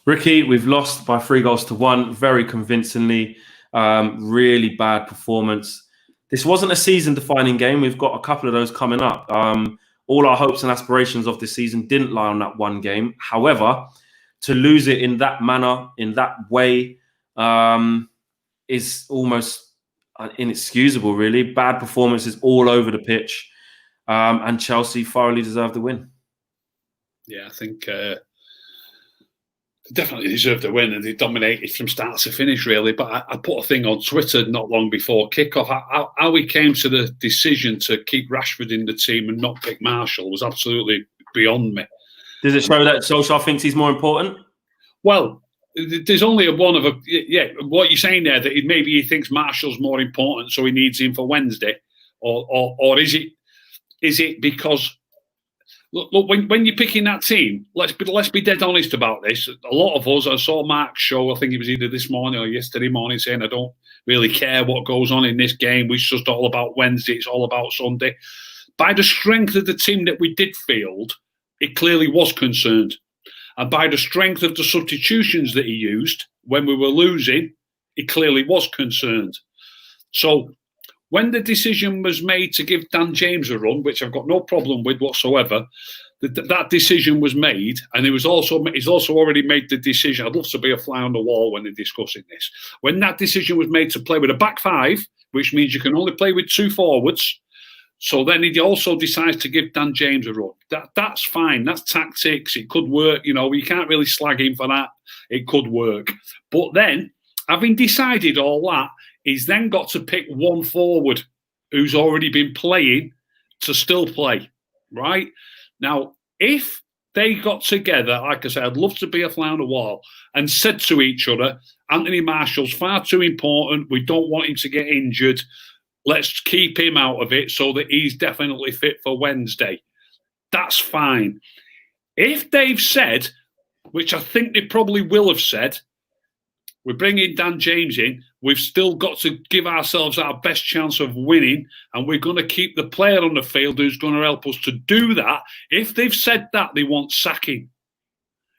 Ricky, we've lost by 3-1, very convincingly. Really bad performance. This wasn't a season-defining game. We've got a couple of those coming up. All our hopes and aspirations of this season didn't lie on that one game. However, to lose it in that manner, in that way, is almost inexcusable, really. Bad performances all over the pitch. And Chelsea thoroughly deserved the win. Yeah, I think they definitely deserved the win, and they dominated from start to finish, really. But I put a thing on Twitter not long before kickoff. How we came to the decision to keep Rashford in the team and not pick Marshall was absolutely beyond me. Does it show that Solskjaer thinks he's more important? Well, there's only one of a what you're saying there, that maybe he thinks Marshall's more important, so he needs him for Wednesday, or is it because look when you're picking that team, let's be dead honest about this. A lot of us, I saw Mark's show, I think it was either this morning or yesterday morning, saying I don't really care what goes on in this game. It's just all about Wednesday. It's all about Sunday. By the strength of the team that we did field, it clearly was concerned. And by the strength of the substitutions that he used when we were losing, he clearly was concerned. So when the decision was made to give Dan James a run, which I've got no problem with whatsoever, that decision was made, and he's also already made the decision. I'd love to be a fly on the wall when they're discussing this. When that decision was made to play with a back five, which means you can only play with two forwards, so then he also decides to give Dan James a run. That's fine. That's tactics. It could work. You can't really slag him for that. It could work. But then, having decided all that, he's then got to pick one forward who's already been playing to still play, right? Now, if they got together, like I said, I'd love to be a fly on the wall, and said to each other, Anthony Marshall's far too important. We don't want him to get injured. Let's keep him out of it so that he's definitely fit for Wednesday. That's fine. If they've said, which I think they probably will have said, we're bringing Dan James in, we've still got to give ourselves our best chance of winning, and we're going to keep the player on the field who's going to help us to do that. If they've said that, they want sacking.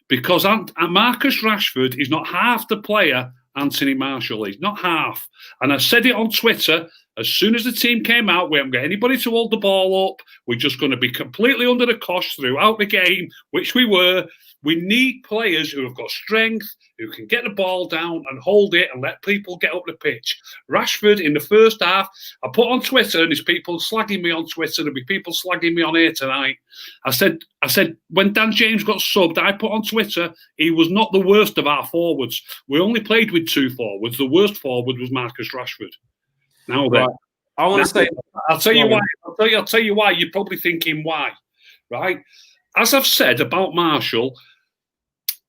Because Marcus Rashford is not half the player Anthony Marshall is. Not half. And I said it on Twitter. As soon as the team came out, we haven't got anybody to hold the ball up. We're just going to be completely under the cosh throughout the game, which we were. We need players who have got strength, who can get the ball down and hold it and let people get up the pitch. Rashford in the first half, I put on Twitter, and there's people slagging me on Twitter. There'll be people slagging me on here tonight. I said when Dan James got subbed, I put on Twitter, he was not the worst of our forwards. We only played with two forwards. The worst forward was Marcus Rashford. Now then, I want to say, I'll tell you why. I'll tell you why. You're probably thinking why, right? As I've said about Marshall,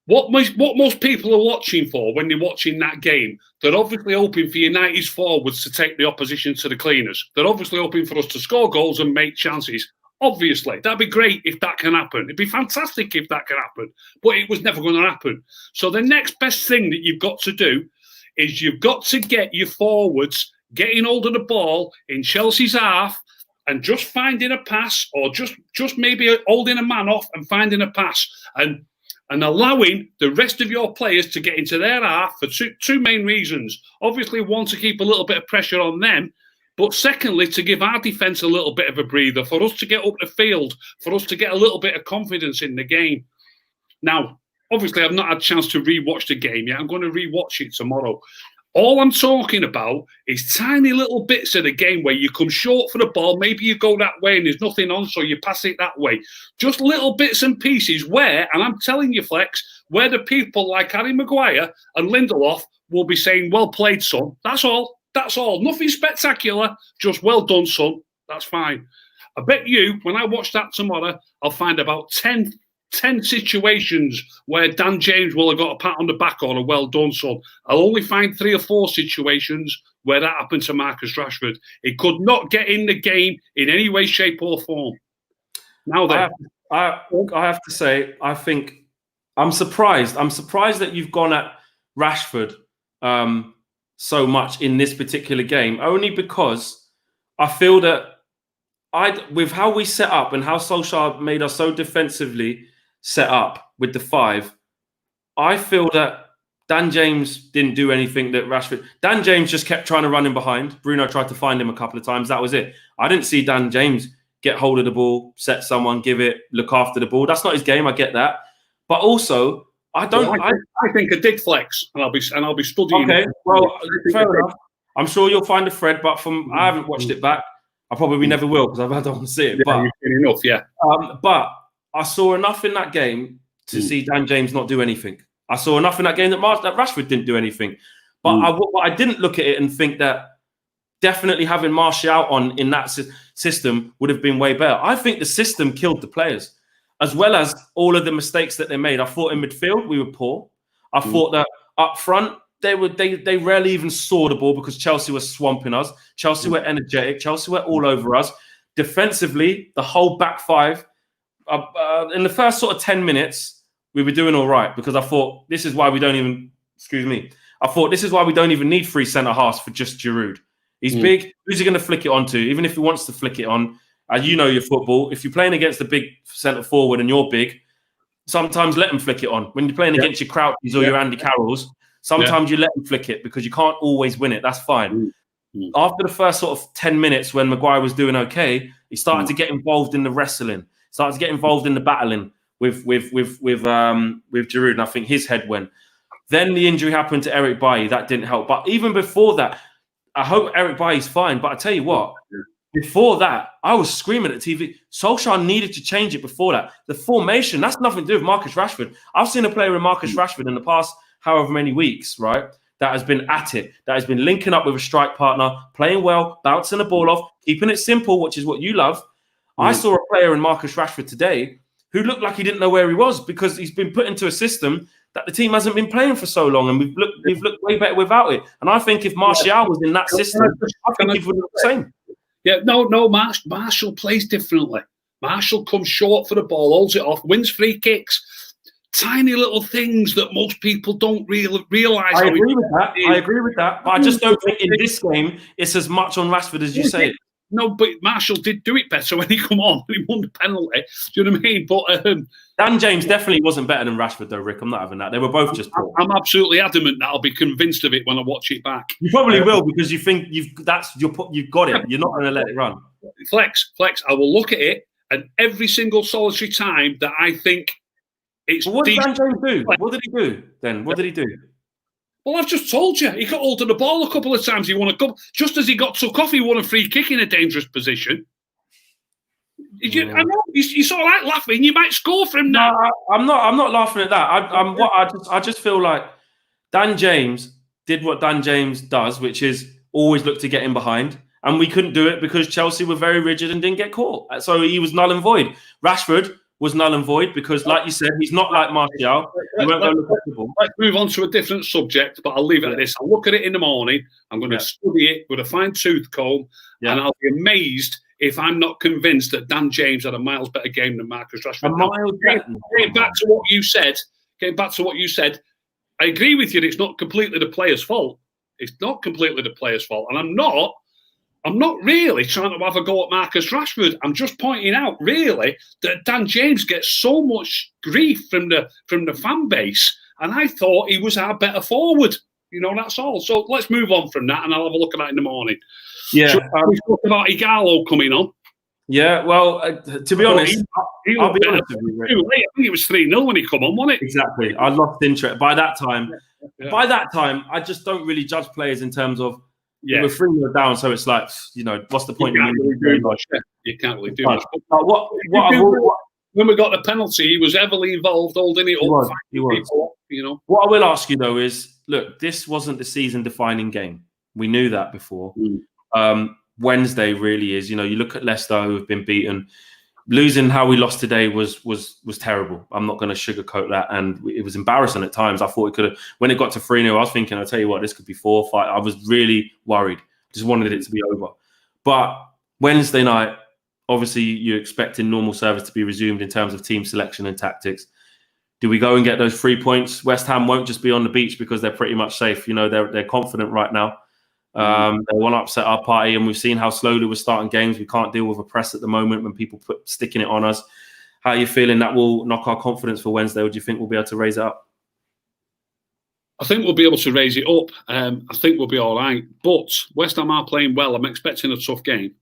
what most people are watching for when they're watching that game, they're obviously hoping for United's forwards to take the opposition to the cleaners. They're obviously hoping for us to score goals and make chances. Obviously, that'd be great if that can happen. It'd be fantastic if that can happen, but it was never going to happen. So the next best thing that you've got to do is you've got to get your forwards getting hold of the ball in Chelsea's half and just finding a pass, or just maybe holding a man off and finding a pass, and allowing the rest of your players to get into their half for two main reasons. Obviously, one, to keep a little bit of pressure on them, but secondly, to give our defence a little bit of a breather, for us to get up the field, for us to get a little bit of confidence in the game. Now, obviously, I've not had a chance to re-watch the game yet. I'm going to re-watch it tomorrow. All I'm talking about is tiny little bits of the game where you come short for the ball. Maybe you go that way and there's nothing on, so you pass it that way. Just little bits and pieces where, and I'm telling you, Flex, where the people like Harry Maguire and Lindelof will be saying, well played, son. That's all. That's all. Nothing spectacular. Just well done, son. That's fine. I bet you, when I watch that tomorrow, I'll find about 10 situations where Dan James will have got a pat on the back or a well done, son. I'll only find 3 or 4 situations where that happened to Marcus Rashford. He could not get in the game in any way, shape or form. Now then, I have to say, I think I'm surprised. I'm surprised that you've gone at Rashford so much in this particular game, only because I feel that with how we set up and how Solskjaer made us so defensively set up with the 5, I feel that Dan James didn't do anything that Rashford. Dan James just kept trying to run him behind. Bruno tried to find him a couple of times. That was it. I didn't see Dan James get hold of the ball, set someone, give it, look after the ball. That's not his game. I get that, but also I don't. Well, I think a dig flex, and I'll be studying. Okay, well, fair enough. I'm sure you'll find a thread, but I haven't watched it back. I probably never will because I don't want to see it. Yeah, but enough, yeah. But I saw enough in that game to see Dan James not do anything. I saw enough in that game that Rashford didn't do anything. But I didn't look at it and think that definitely having Martial on in that system would have been way better. I think the system killed the players, as well as all of the mistakes that they made. I thought in midfield we were poor. I thought that up front they rarely even saw the ball because Chelsea were swamping us. Chelsea were energetic. Chelsea were all over us. Defensively, the whole back five in the first sort of 10 minutes. We were doing all right because I thought this is why we don't even, I thought this is why we don't even need 3 centre halves for just Giroud. He's big. Who's he going to flick it onto? Even if he wants to flick it on, you know your football. If you're playing against a big centre forward and you're big, sometimes let him flick it on. When you're playing against your Crouchies or your Andy Carrolls, sometimes you let him flick it because you can't always win it. That's fine. After the first sort of 10 minutes when Maguire was doing okay, he started to get involved in the wrestling, started to get involved in the battling with Giroud, and I think his head went. Then the injury happened to Eric Bailly. That didn't help. But even before that, I hope Eric Bailly's fine. But I tell you what, before that, I was screaming at TV. Solskjaer needed to change it before that. The formation, that's nothing to do with Marcus Rashford. I've seen a player in Marcus Rashford in the past however many weeks, right, that has been at it, that has been linking up with a strike partner, playing well, bouncing the ball off, keeping it simple, which is what you love. I saw a player in Marcus Rashford today who looked like he didn't know where he was because he's been put into a system that the team hasn't been playing for so long, and we've looked way better without it. And I think if Martial was in that system, I think he would look the same. Yeah, no, Martial plays differently. Martial comes short for the ball, holds it off, wins free kicks. Tiny little things that most people don't realise. I agree with that. But I just don't think in this game it's as much on Rashford as you say. No, but Martial did do it better when he come on. He won the penalty. Do you know what I mean? But Dan James definitely wasn't better than Rashford, though, Rick. I'm not having that. They were both just poor. I'm absolutely adamant that I'll be convinced of it when I watch it back. You probably will because you think you've got it. You're not going to let it run. Flex. I will look at it, and every single solitary time that I think it's. But what did Dan James do? What did he do then? What did he do? Well, I've just told you. He got hold of the ball a couple of times. He won a couple. Just as he got took off, he won a free kick in a dangerous position. I know you sort of like laughing. You might score for him now. No, I'm not laughing at that. I just feel like Dan James did what Dan James does, which is always look to get in behind, and we couldn't do it because Chelsea were very rigid and didn't get caught. So he was null and void. Rashford was null and void because, like you said, he's not like Martial. Let's move on to a different subject, but I'll leave it at this. I'll look at it in the morning. I'm going to study it with a fine-tooth comb, and I'll be amazed if I'm not convinced that Dan James had a miles better game than Marcus Rashford. Getting back to what you said, I agree with you. It's not completely the player's fault. It's not completely the player's fault, and I'm not really trying to have a go at Marcus Rashford. I'm just pointing out, really, that Dan James gets so much grief from the fan base, and I thought he was our better forward. You know, that's all. So let's move on from that, and I'll have a look at that in the morning. Yeah, we talked about Igalo coming on. Yeah, well, to be honest, I'll be honest with you, I think it was 3-0 when he come on, wasn't it? Exactly. I lost interest by that time. Yeah. By that time, I just don't really judge players in terms of we're 3-0 down, so it's like, you know, what's the point? You can't really do much. When we got the penalty, he was heavily involved, holding it up. He was. People, you know. What I will ask you though is, look, this wasn't the season-defining game. We knew that before. Wednesday really is. You know, you look at Leicester who have been beaten. Losing how we lost today was terrible. I'm not going to sugarcoat that, and it was embarrassing at times. I thought it could have. When it got to 3-0, I was thinking, I'll tell you what, this could be 4-5. I was really worried. Just wanted it to be over. But Wednesday night, obviously, you're expecting normal service to be resumed in terms of team selection and tactics. Do we go and get those 3 points? West Ham won't just be on the beach because they're pretty much safe. You know, they're confident right now. They want to upset our party, and we've seen how slowly we're starting games. We can't deal with a press at the moment when people sticking it on us. How are you feeling that will knock our confidence for Wednesday, or do you think we'll be able to raise it up? I think we'll be able to raise it up. I think we'll be all right. But West Ham are playing well. I'm expecting a tough game.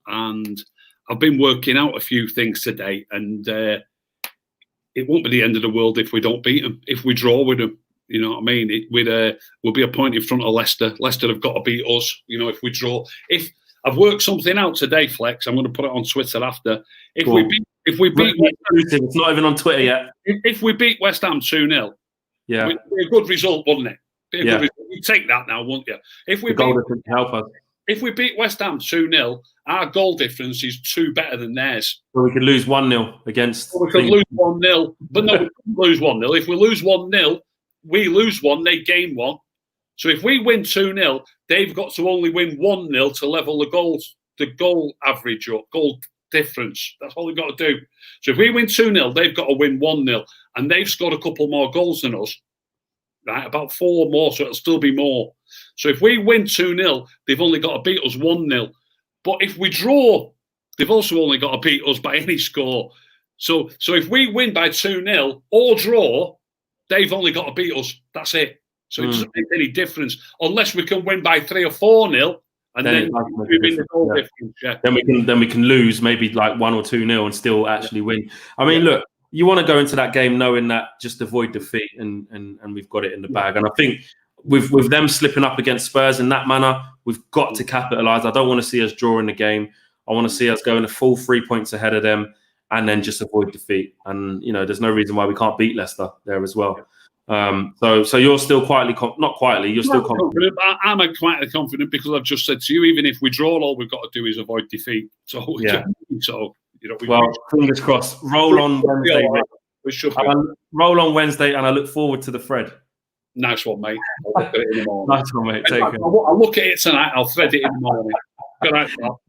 And I've been working out a few things today. And it won't be the end of the world if we don't beat them. If we draw with them, you know what I mean? We'll be a point in front of Leicester. Leicester have got to beat us, you know, if we draw. If I've worked something out today, Flex, I'm going to put it on Twitter after. If we beat it's not even on Twitter yet. If we beat West Ham 2-0, yeah, it'd be a good result, wouldn't it? Good result. You'd take that now, wouldn't you? If we beat West Ham 2-0, our goal difference is 2 better than theirs. Well, we could lose 1-0 against. Well, we could lose 1-0, but no, we couldn't lose 1-0. If we lose 1-0, we lose 1, they gain 1. So if we win 2-0, they've got to only win 1-0 to level the goal average up, goal difference. That's all they've got to do. So if we win 2-0, they've got to win 1-0, and they've scored a couple more goals than us, right? About 4 more, so it'll still be more. So if we win 2-0, they've only got to beat us 1-0. But if we draw, they've also only got to beat us by any score. So if we win by 2-0 or draw, they've only got to beat us. That's it. So it doesn't make any difference unless we can win by 3 or 4-0. And then we win the goal difference. Yeah. Then we can lose maybe like 1 or 2-0 and still actually win. I mean, look, you want to go into that game knowing that just avoid defeat, and we've got it in the bag. And I think with them slipping up against Spurs in that manner, we've got to capitalise. I don't want to see us drawing the game. I want to see us going a full 3 points ahead of them and then just avoid defeat. And, you know, there's no reason why we can't beat Leicester there as well. So you're still not quietly, you're still confident. I'm quietly confident because I've just said to you, even if we draw, all we've got to do is avoid defeat. So, you know, fingers crossed. Roll on Wednesday. Roll on Wednesday, and I look forward to the thread. Nice one, mate. I'll look at it in the morning. Nice one, mate. Take care. I'll look at it tonight. I'll thread it in the morning. Good night, pal.